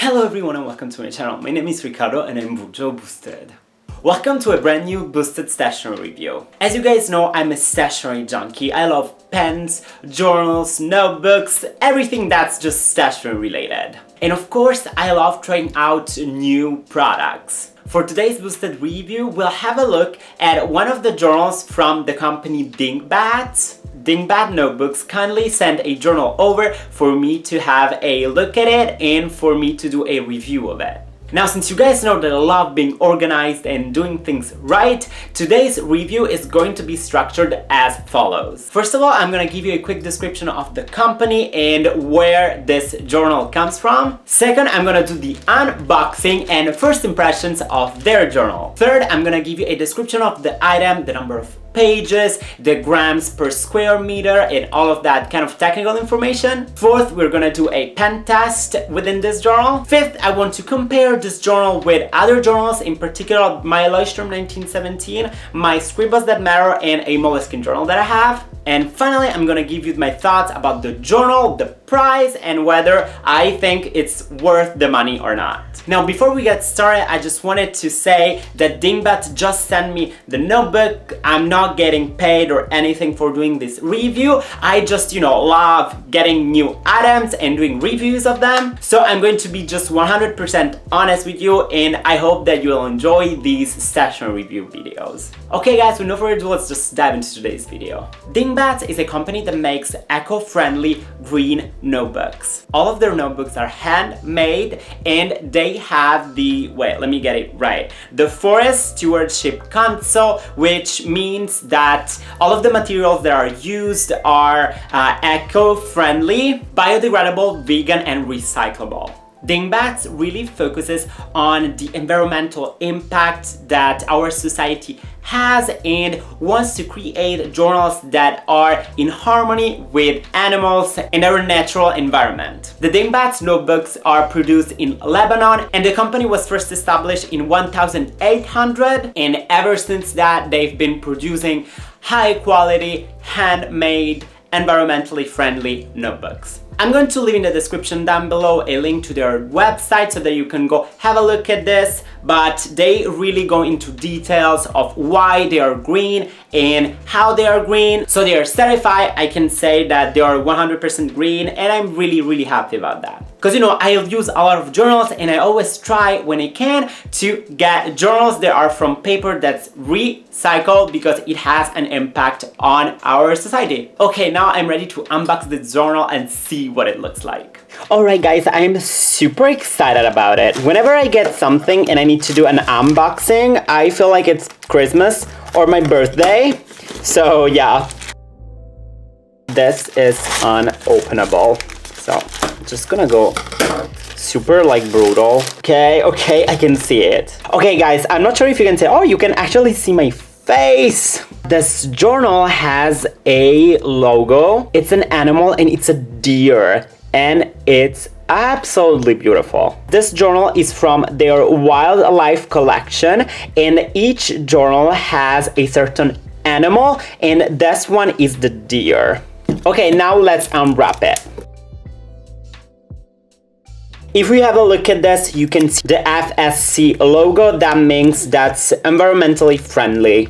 Hello everyone and welcome to my channel. My name is Ricardo and I'm Boosted. Welcome to a brand new Boosted stationery review. As you guys know, I'm a stationery junkie. I love pens, journals, notebooks, everything that's just stationery related. And of course, I love trying out new products. For today's Boosted review, we'll have a look at one of the journals from the company Dingbats. Dingbat Notebooks kindly sent a journal over for me to have a look at it and for me to do a review of it. Now, since you guys know that I love being organized and doing things right, today's review is going to be structured as follows. First of all, I'm gonna give you a quick description of the company and where this journal comes from. Second, I'm gonna do the unboxing and first impressions of their journal. Third, I'm gonna give you a description of the item, the number of pages, the grams per square meter, and all of that kind of technical information. Fourth, we're gonna do a pen test within this journal. Fifth, I want to compare this journal with other journals, in particular my LT1917, my Scribbles that matter, and a Moleskine journal that I have. And finally, I'm gonna give you my thoughts about the journal, the price, and whether I think it's worth the money or not. Now, before we get started, I just wanted to say that Dingbats just sent me the notebook. I'm not getting paid or anything for doing this review. I just, love getting new items and doing reviews of them. So I'm going to be just 100% honest with you, and I hope that you'll enjoy these stationery review videos. Okay guys, with no further ado, let's just dive into today's video. Dingbats is a company that makes eco-friendly green notebooks. All of their notebooks are handmade and they have the, let me get it right, the Forest Stewardship Council, which means that all of the materials that are used are eco-friendly, biodegradable, vegan, and recyclable. Dingbats really focuses on the environmental impact that our society has and wants to create journals that are in harmony with animals and our natural environment. The Dingbats notebooks are produced in Lebanon, and the company was first established in 1800, and ever since that they've been producing high quality, handmade, environmentally friendly notebooks. I'm going to leave in the description down below a link to their website so that you can go have a look at this, but they really go into details of why they are green and how they are green. So they are certified. I can say that they are 100% green, and I'm really happy about that. Because I use a lot of journals and I always try when I can to get journals that are from paper that's recycled because it has an impact on our society. Okay, now I'm ready to unbox this journal and see what it looks like. Alright guys, I'm super excited about it. Whenever I get something and I need to do an unboxing, I feel like it's Christmas or my birthday. So yeah, this is unopenable. So just gonna go super brutal. Okay, I can see it. Okay guys, I'm not sure if you can say, oh, you can actually see my face. This journal has a logo. It's an animal and it's a deer, and it's absolutely beautiful. This journal is from their wildlife collection, and each journal has a certain animal, and this one is the deer. Okay, now let's unwrap it. If we have a look at this, you can see the FSC logo. That means that's environmentally friendly.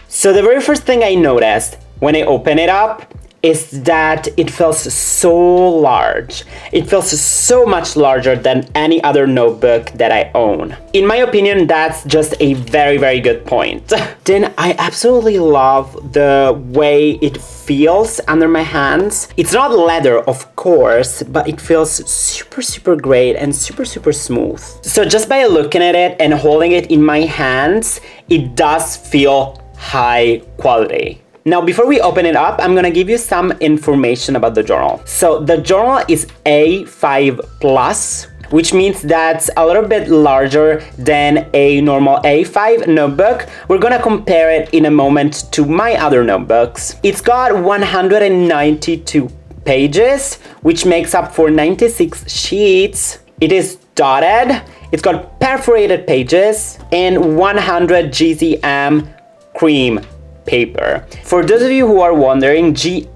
So the very first thing I noticed when I open it up is that it feels so large. It feels so much larger than any other notebook that I own. In my opinion, that's just a very good point. Then I absolutely love the way it feels under my hands. It's not leather, of course, but it feels super great and super smooth. So just by looking at it and holding it in my hands, it does feel high quality. Now, before we open it up, I'm gonna give you some information about the journal. So the journal is A5+, which means that's a little bit larger than a normal A5 notebook. We're gonna compare it in a moment to my other notebooks. It's got 192 pages, which makes up for 96 sheets. It is dotted, it's got perforated pages, and 100 GZM cream paper. For those of you who are wondering, GSM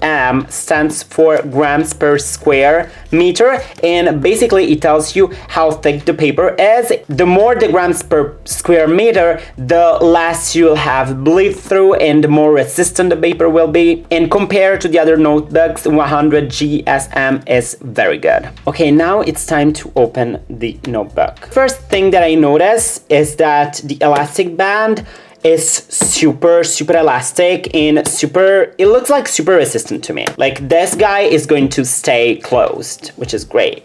GM stands for grams per square meter, and basically it tells you how thick the paper is. The more the grams per square meter, the less you'll have bleed through and the more resistant the paper will be. And compared to the other notebooks, 100 GSM is very good. Okay, now it's time to open the notebook. First thing that I notice is that the elastic band is super elastic and it looks like super resistant to me. Like, this guy is going to stay closed, which is great.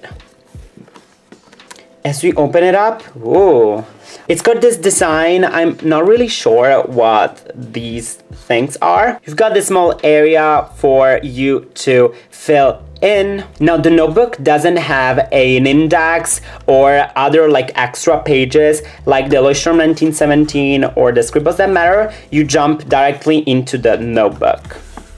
As we open it up, whoa, it's got this design. I'm not really sure what these things are. You've got this small area for you to fill in. Now, the notebook doesn't have an index or other like extra pages like the LT1917 or the Scribbles That Matter. You jump directly into the notebook.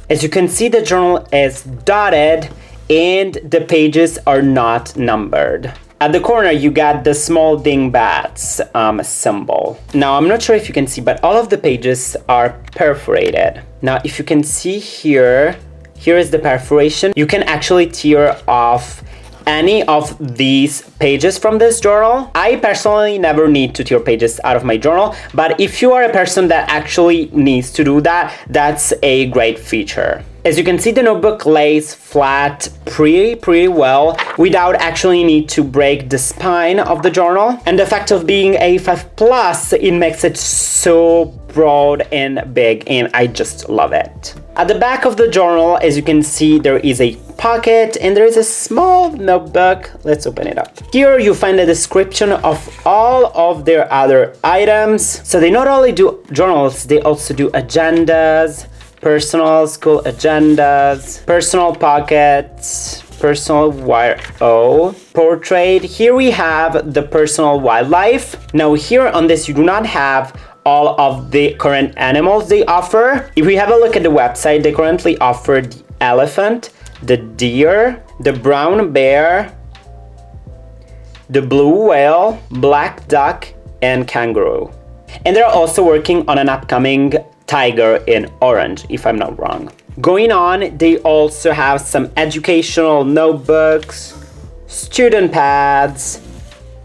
As you can see, the journal is dotted and the pages are not numbered. At the corner, you got the small Dingbats symbol. Now, I'm not sure if you can see, but all of the pages are perforated. Now, if you can see here, here is the perforation. You can actually tear off any of these pages from this journal. I personally never need to tear pages out of my journal, but if you are a person that actually needs to do that, that's a great feature. As you can see, the notebook lays flat pretty well without actually need to break the spine of the journal. And the fact of being a 5+, it makes it so broad and big, and I just love it. At the back of the journal, as you can see, there is a pocket and there is a small notebook. Let's open it up. Here you find a description of all of their other items. So they not only do journals, they also do agendas, personal school agendas, personal pockets, personal portrait. Here we have the personal wildlife. Now here on this, you do not have all of the current animals they offer. If we have a look at the website, they currently offer the elephant, the deer, the brown bear, the blue whale, black duck, and kangaroo. And they're also working on an upcoming tiger in orange, if I'm not wrong. Going on, they also have some educational notebooks, student pads,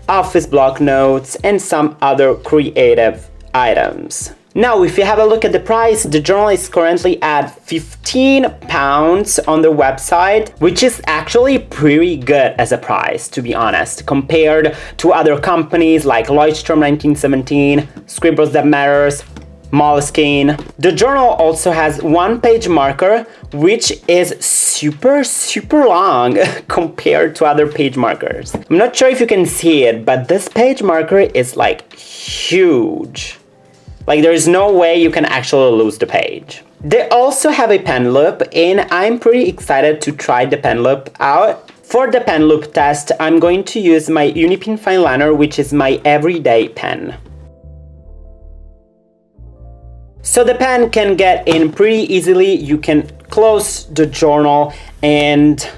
office block notes, and some other creative items. Now, if you have a look at the price, the journal is currently at £15 on their website, which is actually pretty good as a price, to be honest, compared to other companies like LT1917, Scribbles That Matters, Moleskine. The journal also has one page marker, which is super long compared to other page markers. I'm not sure if you can see it, but this page marker is like huge. Like, there is no way you can actually lose the page. They also have a pen loop, and I'm pretty excited to try the pen loop out. For the pen loop test, I'm going to use my Unipin fine liner, which is my everyday pen. So the pen can get in pretty easily. You can close the journal and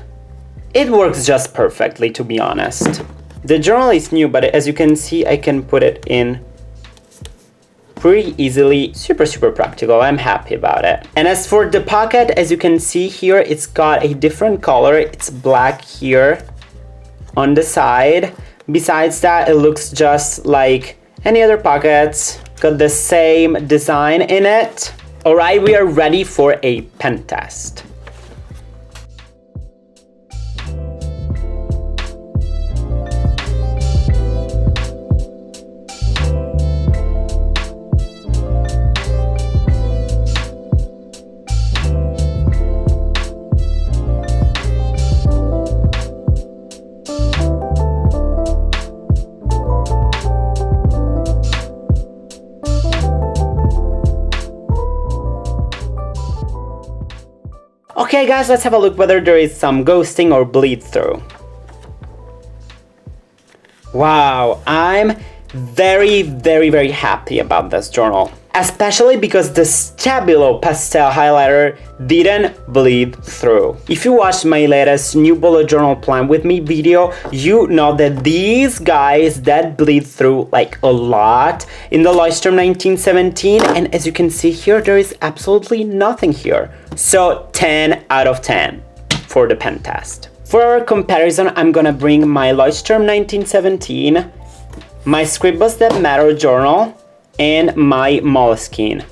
it works just perfectly, to be honest. The journal is new, but as you can see, I can put it in pretty easily. Super practical. I'm happy about it. And as for the pocket, as you can see here, it's got a different color. It's black here on the side. Besides that, it looks just like any other pockets. Got the same design in it. Alright, we are ready for a pen test. Okay guys, let's have a look whether there is some ghosting or bleed through. Wow, I'm very happy about this journal. especially because the Stabilo pastel highlighter didn't bleed through. If you watched my latest new bullet journal plan with me video, you know that these guys that bleed through like a lot in the LT1917, and as you can see here, there is absolutely nothing here. So 10 out of 10 for the pen test. For our comparison, I'm gonna bring my LT1917, my Scribbles That Matter journal, and my Moleskine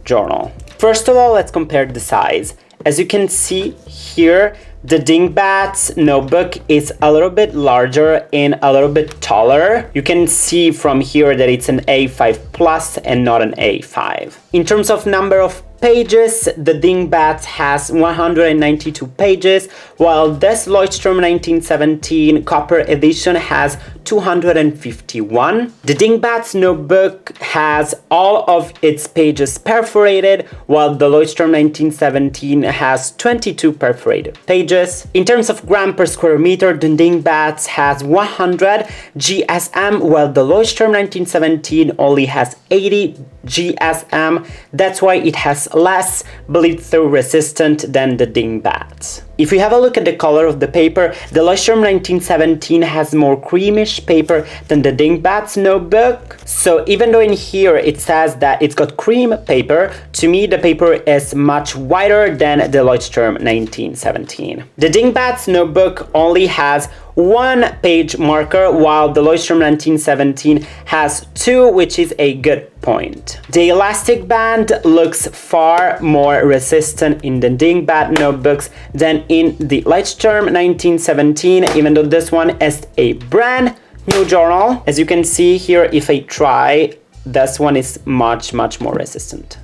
journal. First of all, let's compare the size. As you can see here, the Dingbats notebook is a little bit larger and a little bit taller. You can see from here that it's an A5 plus and not an A5. In terms of number of pages, the Dingbats has 192 pages, while this Leuchtturm 1917 Copper Edition has 251. The Dingbats notebook has all of its pages perforated, while the Leuchtturm 1917 has 22 perforated pages. In terms of gram per square meter, the Dingbats has 100 GSM, while the Leuchtturm 1917 only has 80 GSM. That's why it has less bleed-through resistant than the Dingbats. If you have a look at the color of the paper, the Leuchtturm 1917 has more creamish paper than the Dingbats notebook. So even though in here it says that it's got cream paper, to me the paper is much whiter than the Leuchtturm 1917. The Dingbats notebook only has one page marker, while the Leuchtturm 1917 has two, which is a good point. The elastic band looks far more resistant in the Dingbat notebooks than in the Leuchtturm 1917, even though this one is a brand new journal. As you can see here, if I try, this one is much more resistant.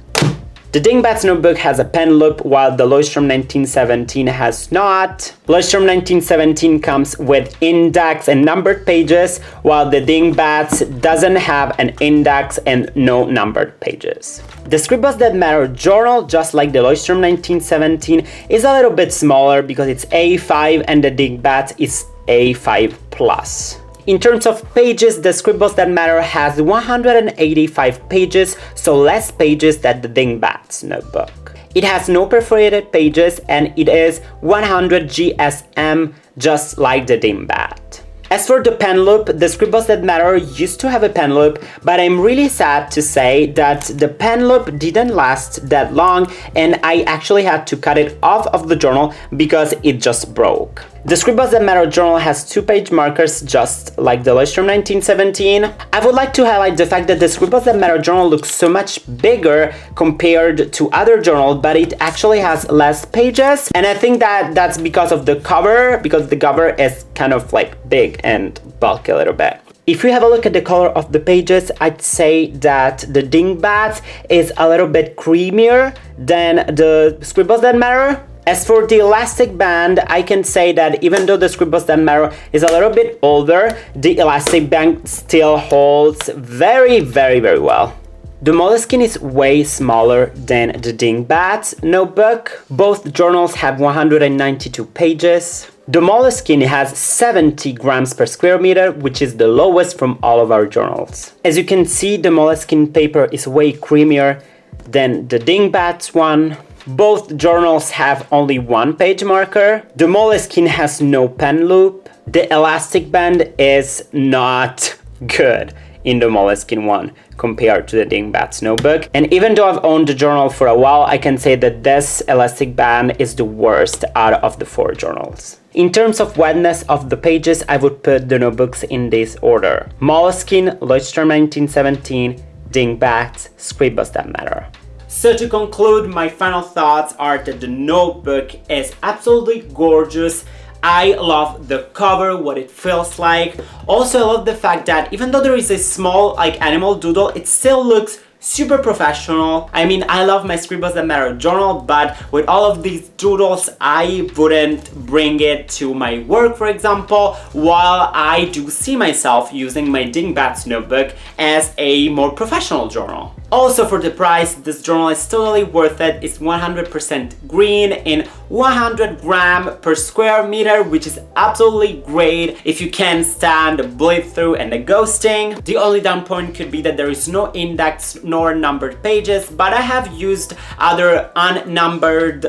The Dingbats notebook has a pen loop, while the Leuchtturm 1917 has not. Leuchtturm 1917 comes with index and numbered pages, while the Dingbats doesn't have an index and no numbered pages. The Scribbles That Matter journal, just like the Leuchtturm 1917, is a little bit smaller because it's A5 and the Dingbats is A5 plus. In terms of pages, the Scribbles That Matter has 185 pages, so less pages than the Dingbats notebook. It has no perforated pages and it is 100 GSM, just like the Dingbat. As for the pen loop, the Scribbles That Matter used to have a pen loop, but I'm really sad to say that the pen loop didn't last that long and I actually had to cut it off of the journal because it just broke. The Scribbles That Matter journal has two-page markers, just like the Leuchtturm 1917. I would like to highlight the fact that the Scribbles That Matter journal looks so much bigger compared to other journals, but it actually has less pages. And I think that that's because of the cover, because the cover is kind of like big and bulky a little bit. If you have a look at the color of the pages, I'd say that the Dingbats is a little bit creamier than the Scribbles That Matter. As for the elastic band, I can say that even though the Scribbles That Matter is a little bit older, the elastic band still holds very well. The Moleskine is way smaller than the Dingbats notebook. Both journals have 192 pages. The Moleskine has 70 grams per square meter, which is the lowest from all of our journals. As you can see, the Moleskine paper is way creamier than the Dingbats one. Both journals have only one page marker. The Moleskine has no pen loop. The elastic band is not good in the Moleskine one compared to the Dingbats notebook. And even though I've owned the journal for a while, I can say that this elastic band is the worst out of the four journals. In terms of wetness of the pages, I would put the notebooks in this order: Moleskine, Leuchtturm 1917, Dingbats, Scribbles That Matter. So to conclude, my final thoughts are that the notebook is absolutely gorgeous. I love the cover, what it feels like. Also, I love the fact that even though there is a small animal doodle, it still looks super professional. I mean, I love my Scribbles That Matter journal, but with all of these doodles, I wouldn't bring it to my work, for example, while I do see myself using my Dingbats notebook as a more professional journal. Also for the price, this journal is totally worth it. It's 100% green in 100 gram per square meter, which is absolutely great if you can stand the bleed through and the ghosting. The only down point could be that there is no index nor numbered pages, but I have used other unnumbered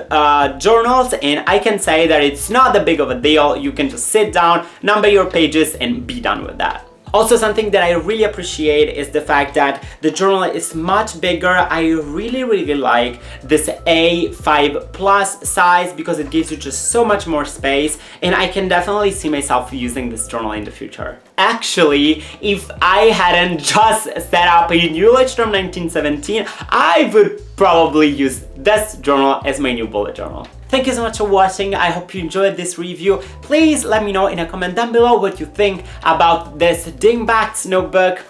journals, and I can say that it's not that big of a deal. You can just sit down, number your pages, and be done with that. Also, something that I really appreciate is the fact that the journal is much bigger. I really like this A5 plus size because it gives you just so much more space, and I can definitely see myself using this journal in the future. Actually, if I hadn't just set up a new LT1917, I would probably use this journal as my new bullet journal. Thank you so much for watching. I hope you enjoyed this review. Please let me know in a comment down below what you think about this Dingbats notebook.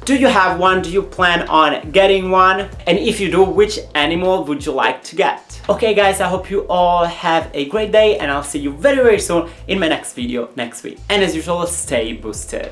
Do you have one? Do you plan on getting one? And if you do, which animal would you like to get? Okay guys, I hope you all have a great day, and I'll see you very soon in my next video next week. And as usual, stay boosted.